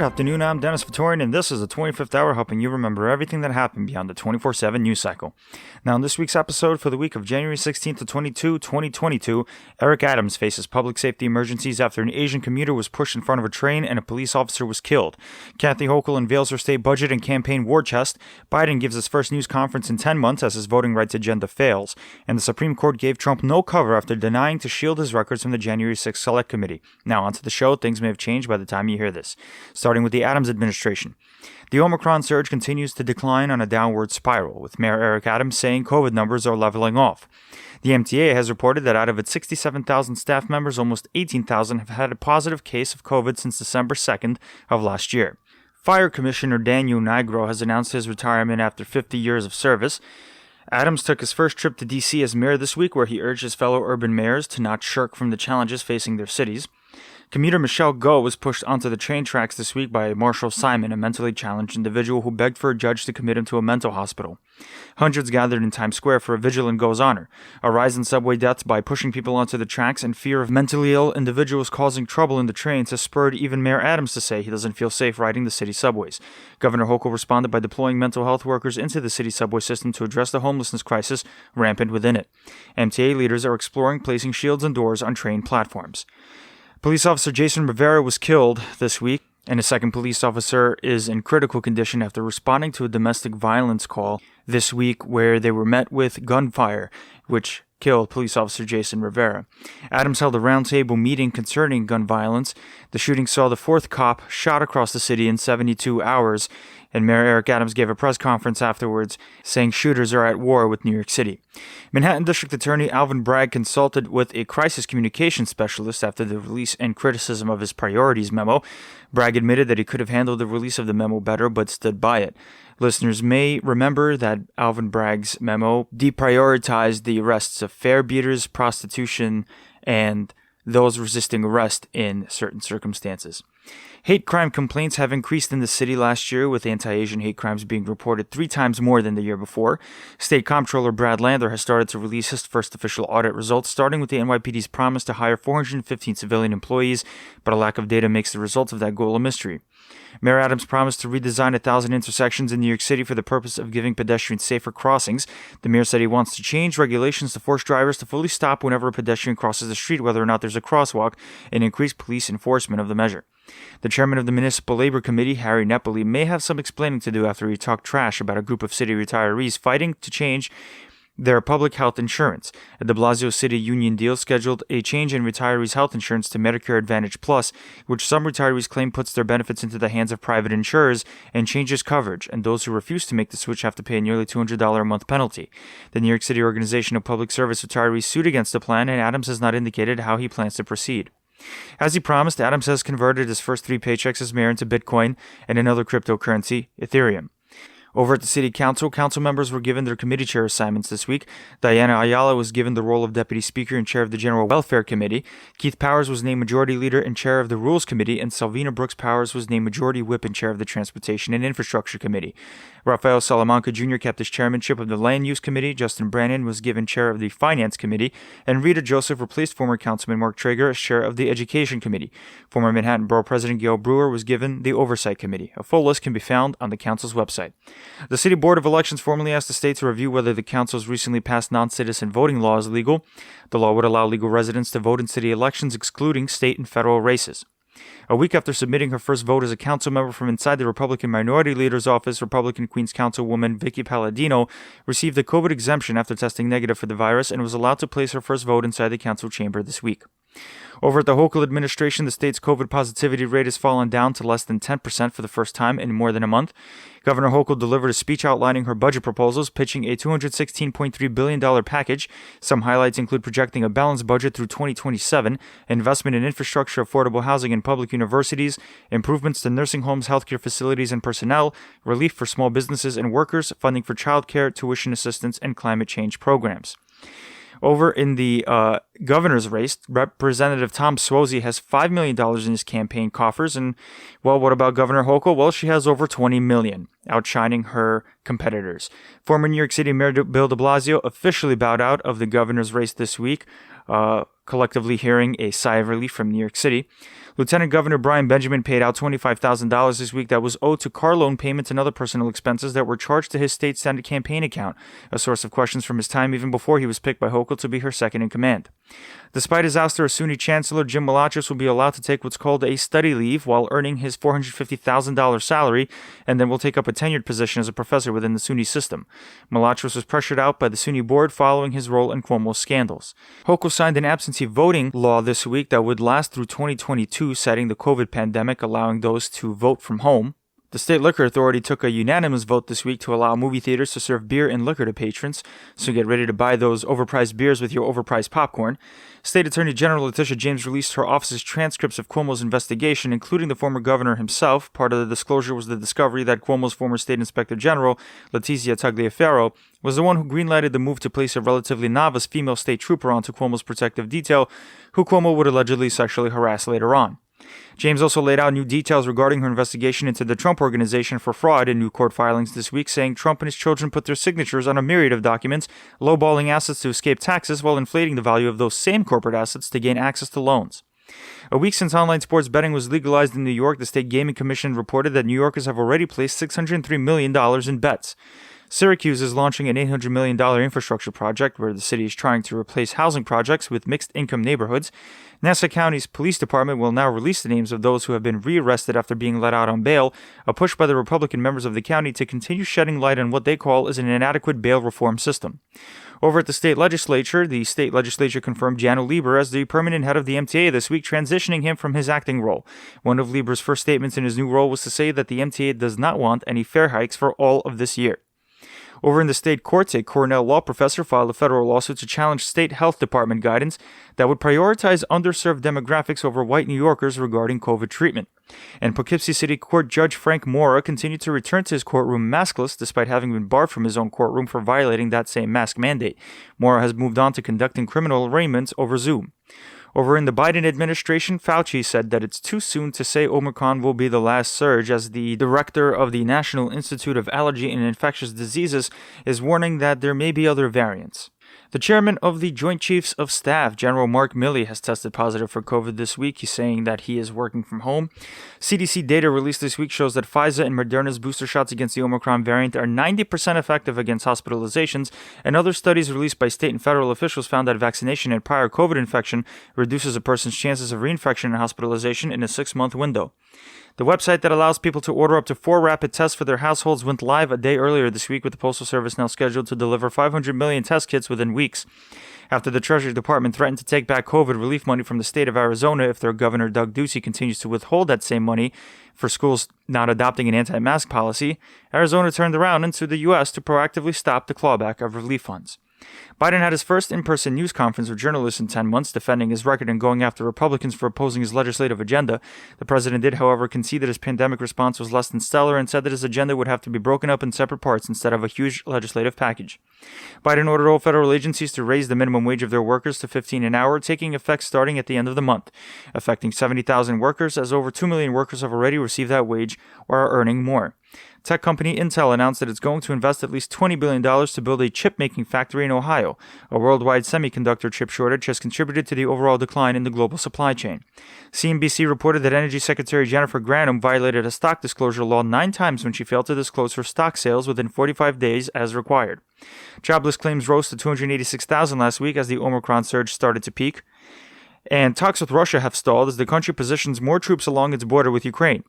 afternoon, I'm Dennis Vitorian, and this is the 25th hour helping you remember everything that happened beyond the 24/7 news cycle. Now, in this week's episode for the week of January 16th to 22, 2022, Eric Adams faces public safety emergencies after an Asian commuter was pushed in front of a train and a police officer was killed. Kathy Hochul unveils her state budget and campaign war chest. Biden gives his first news conference in 10 months as his voting rights agenda fails. And the Supreme Court gave Trump no cover after denying to shield his records from the January 6th Select Committee. Now, onto the show. Things may have changed by the time you hear this. Starting with the Adams administration. The Omicron surge continues to decline on a downward spiral, with Mayor Eric Adams saying COVID numbers are leveling off. The MTA has reported that out of its 67,000 staff members, almost 18,000 have had a positive case of COVID since December 2nd of last year. Fire Commissioner Daniel Nigro has announced his retirement after 50 years of service. Adams took his first trip to D.C. as mayor this week, where he urged his fellow urban mayors to not shirk from the challenges facing their cities. Commuter Michelle Go was pushed onto the train tracks this week by Marshall Simon, a mentally challenged individual who begged for a judge to commit him to a mental hospital. Hundreds gathered in Times Square for a vigil in Go's honor. A rise in subway deaths by pushing people onto the tracks and fear of mentally ill individuals causing trouble in the trains has spurred even Mayor Adams to say he doesn't feel safe riding the city subways. Governor Hochul responded by deploying mental health workers into the city subway system to address the homelessness crisis rampant within it. MTA leaders are exploring placing shields and doors on train platforms. Police officer Jason Rivera was killed this week, and a second police officer is in critical condition after responding to a domestic violence call this week where they were met with gunfire, which killed police officer Jason Rivera. Adams held a roundtable meeting concerning gun violence. The shooting saw the fourth cop shot across the city in 72 hours, and Mayor Eric Adams gave a press conference afterwards saying shooters are at war with New York City. Manhattan District Attorney Alvin Bragg consulted with a crisis communications specialist after the release and criticism of his priorities memo. Bragg admitted that he could have handled the release of the memo better, but stood by it. Listeners may remember that Alvin Bragg's memo deprioritized the arrests of fare beaters, prostitution, and those resisting arrest in certain circumstances. Hate crime complaints have increased in the city last year, with anti-Asian hate crimes being reported 3 times more than the year before. State Comptroller Brad Lander has started to release his first official audit results, starting with the NYPD's promise to hire 415 civilian employees, but a lack of data makes the results of that goal a mystery. Mayor Adams promised to redesign 1,000 intersections in New York City for the purpose of giving pedestrians safer crossings. The mayor said he wants to change regulations to force drivers to fully stop whenever a pedestrian crosses the street, whether or not there's a crosswalk, and increase police enforcement of the measure. The chairman of the Municipal Labor Committee, Harry Nepoli, may have some explaining to do after he talked trash about a group of city retirees fighting to change their public health insurance. A de Blasio City union deal scheduled a change in retirees' health insurance to Medicare Advantage Plus, which some retirees claim puts their benefits into the hands of private insurers and changes coverage, and those who refuse to make the switch have to pay a nearly $200 a month penalty. The New York City Organization of Public Service Retirees sued against the plan, and Adams has not indicated how he plans to proceed. As he promised, Adams has converted his first 3 paychecks as mayor into Bitcoin and another cryptocurrency, Ethereum. Over at the City Council, council members were given their committee chair assignments this week. Diana Ayala was given the role of Deputy Speaker and Chair of the General Welfare Committee. Keith Powers was named Majority Leader and Chair of the Rules Committee, and Salvina Brooks Powers was named Majority Whip and Chair of the Transportation and Infrastructure Committee. Rafael Salamanca Jr. kept his chairmanship of the Land Use Committee. Justin Brannon was given Chair of the Finance Committee, and Rita Joseph replaced former Councilman Mark Traeger as Chair of the Education Committee. Former Manhattan Borough President Gail Brewer was given the Oversight Committee. A full list can be found on the Council's website. The City Board of Elections formally asked the state to review whether the Council's recently passed non-citizen voting law is legal. The law would allow legal residents to vote in city elections, excluding state and federal races. A week after submitting her first vote as a council member from inside the Republican Minority Leader's office, Republican Queens Councilwoman Vicky Palladino received a COVID exemption after testing negative for the virus and was allowed to place her first vote inside the council chamber this week. Over at the Hochul administration, the state's COVID positivity rate has fallen down to less than 10% for the first time in more than a month. Governor Hochul delivered a speech outlining her budget proposals, pitching a $216.3 billion package. Some highlights include projecting a balanced budget through 2027, investment in infrastructure, affordable housing, and public universities, improvements to nursing homes, healthcare facilities, and personnel, relief for small businesses and workers, funding for childcare, tuition assistance, and climate change programs. Over in the governor's race, Representative Tom Suozzi has $5 million in his campaign coffers. And, well, what about Governor Hochul? Well, she has over $20 million, outshining her competitors. Former New York City Mayor Bill de Blasio officially bowed out of the governor's race this week. collectively hearing a sigh of relief from New York City. Lieutenant Governor Brian Benjamin paid out $25,000 this week that was owed to car loan payments and other personal expenses that were charged to his state Senate campaign account, a source of questions from his time even before he was picked by Hochul to be her second in command. Despite his ouster as SUNY Chancellor, Jim Malachis will be allowed to take what's called a study leave while earning his $450,000 salary, and then will take up a tenured position as a professor within the SUNY system. Malachis was pressured out by the SUNY board following his role in Cuomo's scandals. Hochul signed an absentee voting law this week that would last through 2022, citing the COVID pandemic, allowing those to vote from home. The State Liquor Authority took a unanimous vote this week to allow movie theaters to serve beer and liquor to patrons, so get ready to buy those overpriced beers with your overpriced popcorn. State Attorney General Letitia James released her office's transcripts of Cuomo's investigation, including the former governor himself. Part of the disclosure was the discovery that Cuomo's former State Inspector General, Letizia Tagliaferro, was the one who greenlighted the move to place a relatively novice female state trooper onto Cuomo's protective detail, who Cuomo would allegedly sexually harass later on. James also laid out new details regarding her investigation into the Trump Organization for fraud in new court filings this week, saying Trump and his children put their signatures on a myriad of documents, lowballing assets to escape taxes while inflating the value of those same corporate assets to gain access to loans. A week since online sports betting was legalized in New York, the State Gaming Commission reported that New Yorkers have already placed $603 million in bets. Syracuse is launching an $800 million infrastructure project where the city is trying to replace housing projects with mixed-income neighborhoods. Nassau County's police department will now release the names of those who have been rearrested after being let out on bail, a push by the Republican members of the county to continue shedding light on what they call is an inadequate bail reform system. Over at the state legislature confirmed Janno Lieber as the permanent head of the MTA this week, transitioning him from his acting role. One of Lieber's first statements in his new role was to say that the MTA does not want any fare hikes for all of this year. Over in the state courts, a Cornell law professor filed a federal lawsuit to challenge state health department guidance that would prioritize underserved demographics over white New Yorkers regarding COVID treatment. And Poughkeepsie City Court Judge Frank Mora continued to return to his courtroom maskless despite having been barred from his own courtroom for violating that same mask mandate. Mora has moved on to conducting criminal arraignments over Zoom. Over in the Biden administration, Fauci said that it's too soon to say Omicron will be the last surge, as the director of the National Institute of Allergy and Infectious Diseases is warning that there may be other variants. The chairman of the Joint Chiefs of Staff, General Mark Milley, has tested positive for COVID this week. He's saying that he is working from home. CDC data released this week shows that Pfizer and Moderna's booster shots against the Omicron variant are 90% effective against hospitalizations, and other studies released by state and federal officials found that vaccination and prior COVID infection reduces a person's chances of reinfection and hospitalization in a 6-month window. The website that allows people to order up to 4 rapid tests for their households went live a day earlier this week, with the Postal Service now scheduled to deliver 500 million test kits within weeks. After the Treasury Department threatened to take back COVID relief money from the state of Arizona if their Governor Doug Ducey continues to withhold that same money for schools not adopting an anti-mask policy, Arizona turned around and sued the U.S. to proactively stop the clawback of relief funds. Biden had his first in-person news conference with journalists in 10 months, defending his record and going after Republicans for opposing his legislative agenda. The president did, however, concede that his pandemic response was less than stellar and said that his agenda would have to be broken up in separate parts instead of a huge legislative package. Biden ordered all federal agencies to raise the minimum wage of their workers to $15 an hour, taking effect starting at the end of the month, affecting 70,000 workers, as over 2 million workers have already received that wage or are earning more. Tech company Intel announced that it's going to invest at least $20 billion to build a chip-making factory in Ohio. A worldwide semiconductor chip shortage has contributed to the overall decline in the global supply chain. CNBC reported that Energy Secretary Jennifer Granholm violated a stock disclosure law 9 times when she failed to disclose her stock sales within 45 days as required. Jobless claims rose to 286,000 last week as the Omicron surge started to peak. And talks with Russia have stalled as the country positions more troops along its border with Ukraine.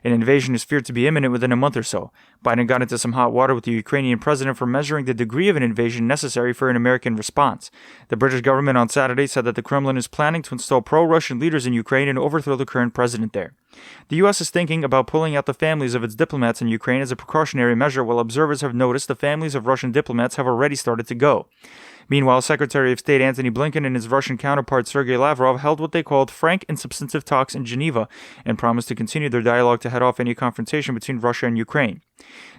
An invasion is feared to be imminent within a month or so. Biden got into some hot water with the Ukrainian president for measuring the degree of an invasion necessary for an American response. The British government on Saturday said that the Kremlin is planning to install pro-Russian leaders in Ukraine and overthrow the current president there. The U.S. is thinking about pulling out the families of its diplomats in Ukraine as a precautionary measure, while observers have noticed the families of Russian diplomats have already started to go. Meanwhile, Secretary of State Antony Blinken and his Russian counterpart Sergei Lavrov held what they called frank and substantive talks in Geneva and promised to continue their dialogue to head off any confrontation between Russia and Ukraine.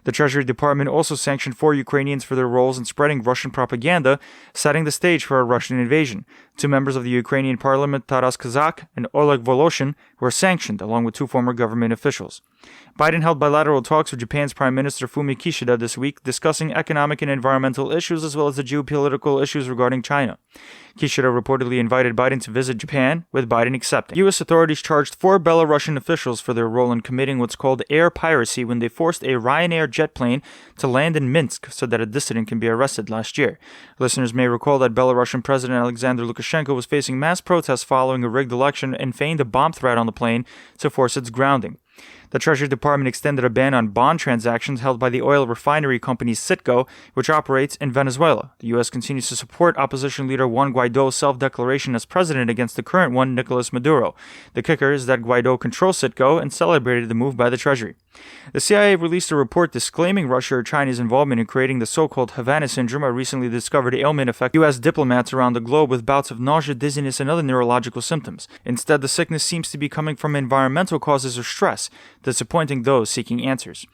The Treasury Department also sanctioned 4 Ukrainians for their roles in spreading Russian propaganda, setting the stage for a Russian invasion. 2 members of the Ukrainian parliament, Taras Kazak and Oleg Voloshin, were sanctioned, along with 2 former government officials. Biden held bilateral talks with Japan's Prime Minister Fumio Kishida this week, discussing economic and environmental issues as well as the geopolitical issues regarding China. Kishida reportedly invited Biden to visit Japan, with Biden accepting. U.S. authorities charged 4 Belarusian officials for their role in committing what's called air piracy when they forced a Ryanair jet plane to land in Minsk so that a dissident can be arrested last year. Listeners may recall that Belarusian President Alexander Lukashenko was facing mass protests following a rigged election and feigned a bomb threat on the plane to force its grounding. The Treasury Department extended a ban on bond transactions held by the oil refinery company Citgo, which operates in Venezuela. The U.S. continues to support opposition leader Juan Guaido's self-declaration as president against the current one, Nicolas Maduro. The kicker is that Guaido controls Citgo and celebrated the move by the Treasury. The CIA released a report disclaiming Russia or China's involvement in creating the so-called Havana syndrome, a recently discovered ailment affecting U.S. diplomats around the globe with bouts of nausea, dizziness, and other neurological symptoms. Instead, the sickness seems to be coming from environmental causes or stress, disappointing those seeking answers.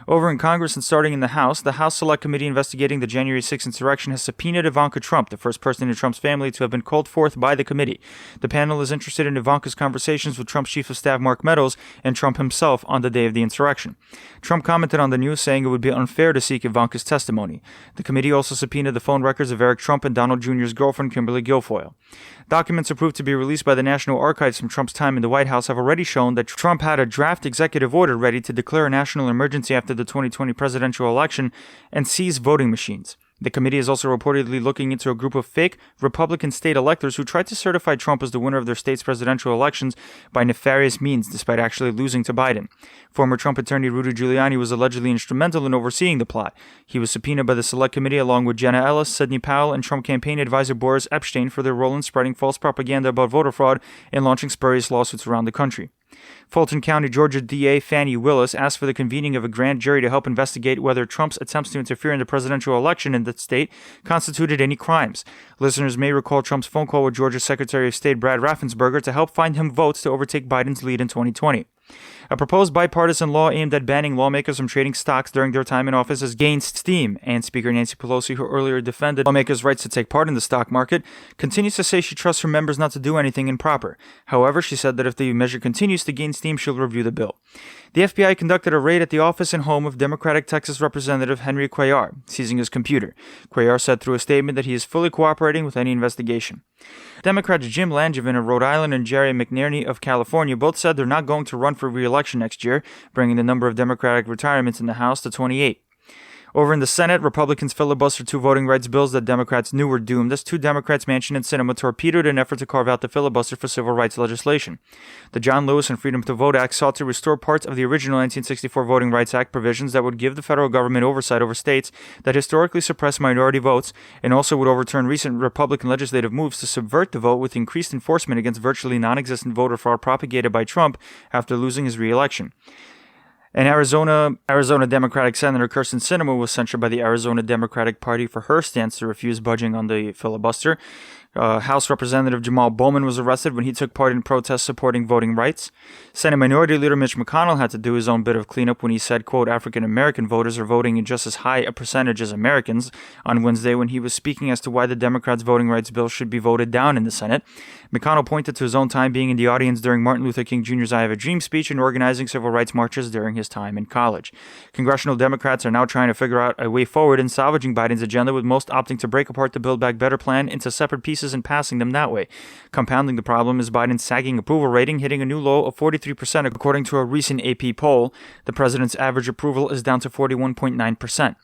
Over in Congress and starting in the House Select Committee investigating the January 6th insurrection has subpoenaed Ivanka Trump, the first person in Trump's family to have been called forth by the committee. The panel is interested in Ivanka's conversations with Trump's chief of staff Mark Meadows and Trump himself on the day of the insurrection. Trump commented on the news, saying it would be unfair to seek Ivanka's testimony. The committee also subpoenaed the phone records of Eric Trump and Donald Jr.'s girlfriend Kimberly Guilfoyle. Documents approved to be released by the National Archives from Trump's time in the White House have already shown that Trump had a draft executive order ready to declare a national emergency after the 2020 presidential election and seize voting machines. The committee is also reportedly looking into a group of fake Republican state electors who tried to certify Trump as the winner of their state's presidential elections by nefarious means, despite actually losing to Biden. Former Trump attorney Rudy Giuliani was allegedly instrumental in overseeing the plot. He was subpoenaed by the Select Committee along with Jenna Ellis, Sidney Powell, and Trump campaign advisor Boris Epshteyn for their role in spreading false propaganda about voter fraud and launching spurious lawsuits around the country. Fulton County, Georgia DA Fannie Willis asked for the convening of a grand jury to help investigate whether Trump's attempts to interfere in the presidential election in the state constituted any crimes. Listeners may recall Trump's phone call with Georgia Secretary of State Brad Raffensperger to help find him votes to overtake Biden's lead in 2020. A proposed bipartisan law aimed at banning lawmakers from trading stocks during their time in office has gained steam, and Speaker Nancy Pelosi, who earlier defended lawmakers' rights to take part in the stock market, continues to say she trusts her members not to do anything improper. However, she said that if the measure continues to gain steam, she'll review the bill. The FBI conducted a raid at the office and home of Democratic Texas Representative Henry Cuellar, seizing his computer. Cuellar said through a statement that he is fully cooperating with any investigation. Democrats Jim Langevin of Rhode Island and Jerry McNerney of California both said they're not going to run for re-election next year, bringing the number of Democratic retirements in the House to 28. Over in the Senate, Republicans filibustered 2 voting rights bills that Democrats knew were doomed as 2 Democrats, Manchin and Sinema, torpedoed an effort to carve out the filibuster for civil rights legislation. The John Lewis and Freedom to Vote Act sought to restore parts of the original 1964 Voting Rights Act provisions that would give the federal government oversight over states that historically suppressed minority votes, and also would overturn recent Republican legislative moves to subvert the vote with increased enforcement against virtually non-existent voter fraud propagated by Trump after losing his re-election. And Arizona Democratic Senator Kyrsten Sinema was censured by the Arizona Democratic Party for her stance to refuse budging on the filibuster. House Representative Jamal Bowman was arrested when he took part in protests supporting voting rights. Senate Minority Leader Mitch McConnell had to do his own bit of cleanup when he said, quote, African-American voters are voting in just as high a percentage as Americans on Wednesday when he was speaking as to why the Democrats' voting rights bill should be voted down in the Senate. McConnell pointed to his own time being in the audience during Martin Luther King Jr.'s I Have a Dream speech and organizing civil rights marches during his time in college. Congressional Democrats are now trying to figure out a way forward in salvaging Biden's agenda, with most opting to break apart the Build Back Better plan into separate pieces and passing them that way. Compounding the problem is Biden's sagging approval rating, hitting a new low of 43% according to a recent AP poll. The president's average approval is down to 41.9%.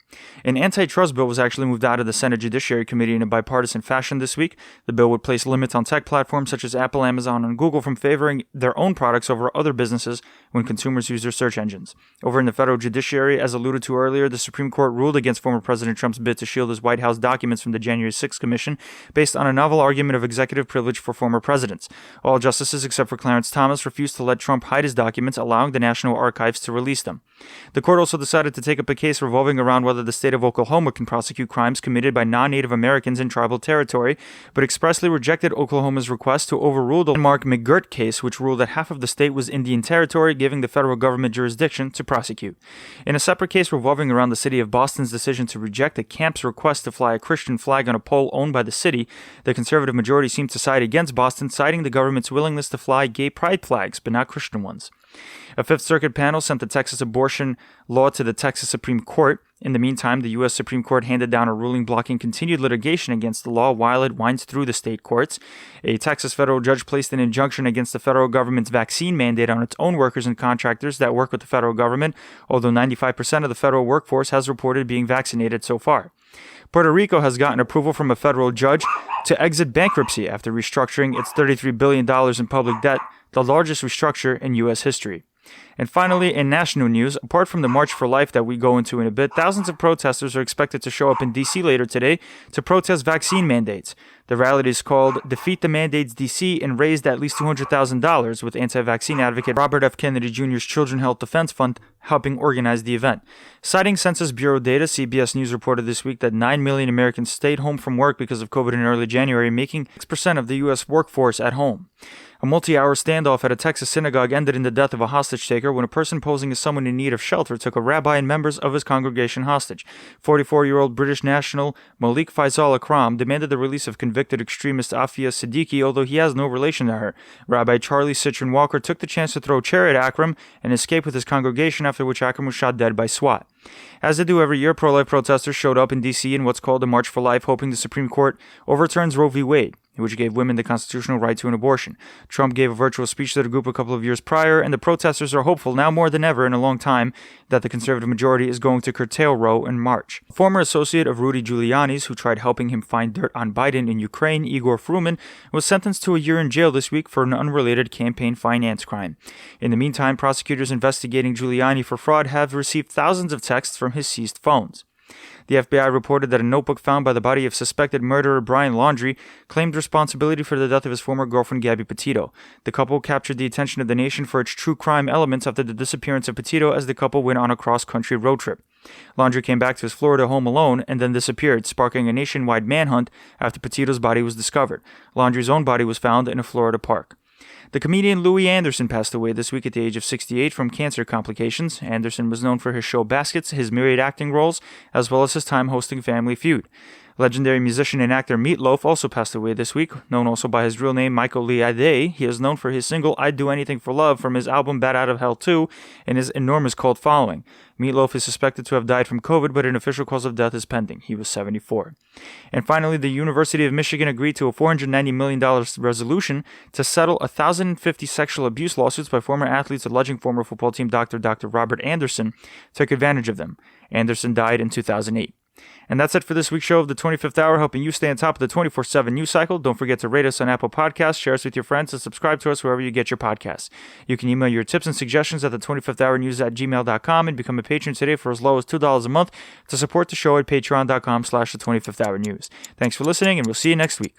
An antitrust bill was actually moved out of the Senate Judiciary Committee in a bipartisan fashion this week. The bill would place limits on tech platforms such as Apple, Amazon, and Google from favoring their own products over other businesses when consumers use their search engines. Over in the federal judiciary, as alluded to earlier, the Supreme Court ruled against former President Trump's bid to shield his White House documents from the January 6th Commission based on a novel argument of executive privilege for former presidents. All justices except for Clarence Thomas refused to let Trump hide his documents, allowing the National Archives to release them. The court also decided to take up a case revolving around whether the state of Oklahoma can prosecute crimes committed by non-Native Americans in tribal territory, but expressly rejected Oklahoma's request to overrule the Mark McGirt case, which ruled that half of the state was Indian territory, giving the federal government jurisdiction to prosecute. In a separate case revolving around the city of Boston's decision to reject the camp's request to fly a Christian flag on a pole owned by the city, the conservative majority seemed to side against Boston, citing the government's willingness to fly gay pride flags, but not Christian ones. A Fifth Circuit panel sent the Texas abortion law to the Texas Supreme Court. In the meantime, the U.S. Supreme Court handed down a ruling blocking continued litigation against the law while it winds through the state courts. A Texas federal judge placed an injunction against the federal government's vaccine mandate on its own workers and contractors that work with the federal government, although 95% of the federal workforce has reported being vaccinated so far. Puerto Rico has gotten approval from a federal judge to exit bankruptcy after restructuring its $33 billion in public debt, the largest restructure in U.S. history. And finally, in national news, apart from the March for Life that we go into in a bit, thousands of protesters are expected to show up in D.C. later today to protest vaccine mandates. The rally is called Defeat the Mandates D.C. and raised at least $200,000, with anti-vaccine advocate Robert F. Kennedy Jr.'s Children's Health Defense Fund helping organize the event. Citing Census Bureau data, CBS News reported this week that 9 million Americans stayed home from work because of COVID in early January, making 6% of the U.S. workforce at home. A multi-hour standoff at a Texas synagogue ended in the death of a hostage taker when a person posing as someone in need of shelter took a rabbi and members of his congregation hostage. 44-year-old British national Malik Faisal Akram demanded the release of convicted extremist Afia Siddiqui, although he has no relation to her. Rabbi Charlie Citron Walker took the chance to throw a chair at Akram and escape with his congregation, after which Akram was shot dead by SWAT. As they do every year, pro-life protesters showed up in D.C. in what's called the March for Life, hoping the Supreme Court overturns Roe v. Wade, which gave women the constitutional right to an abortion. Trump gave a virtual speech to the group a couple of years prior, and the protesters are hopeful, now more than ever in a long time, that the conservative majority is going to curtail Roe in March. A former associate of Rudy Giuliani's, who tried helping him find dirt on Biden in Ukraine, Igor Fruman, was sentenced to a year in jail this week for an unrelated campaign finance crime. In the meantime, prosecutors investigating Giuliani for fraud have received thousands of texts from his seized phones. The FBI reported that a notebook found by the body of suspected murderer Brian Laundrie claimed responsibility for the death of his former girlfriend Gabby Petito. The couple captured the attention of the nation for its true crime elements after the disappearance of Petito as the couple went on a cross-country road trip. Laundrie came back to his Florida home alone and then disappeared, sparking a nationwide manhunt after Petito's body was discovered. Laundrie's own body was found in a Florida park. The comedian Louis Anderson passed away this week at the age of 68 from cancer complications. Anderson was known for his show Baskets, his myriad acting roles, as well as his time hosting Family Feud. Legendary musician and actor Meat Loaf also passed away this week. Known also by his real name Michael Lee Ade, he is known for his single I'd Do Anything for Love from his album Bat Out of Hell 2 and his enormous cult following. Meat Loaf is suspected to have died from COVID, but an official cause of death is pending. He was 74. And finally, the University of Michigan agreed to a $490 million resolution to settle 1,050 sexual abuse lawsuits by former athletes alleging former football team Dr. Robert Anderson took advantage of them. Anderson died in 2008. And that's it for this week's show of the 25th Hour, helping you stay on top of the 24/7 news cycle. Don't forget to rate us on Apple Podcasts, share us with your friends, and subscribe to us wherever you get your podcasts. You can email your tips and suggestions at the 25thhournews@gmail.com and become a patron today for as low as $2 a month to support the show at patreon.com/the 25th Hour News. Thanks for listening, and we'll see you next week.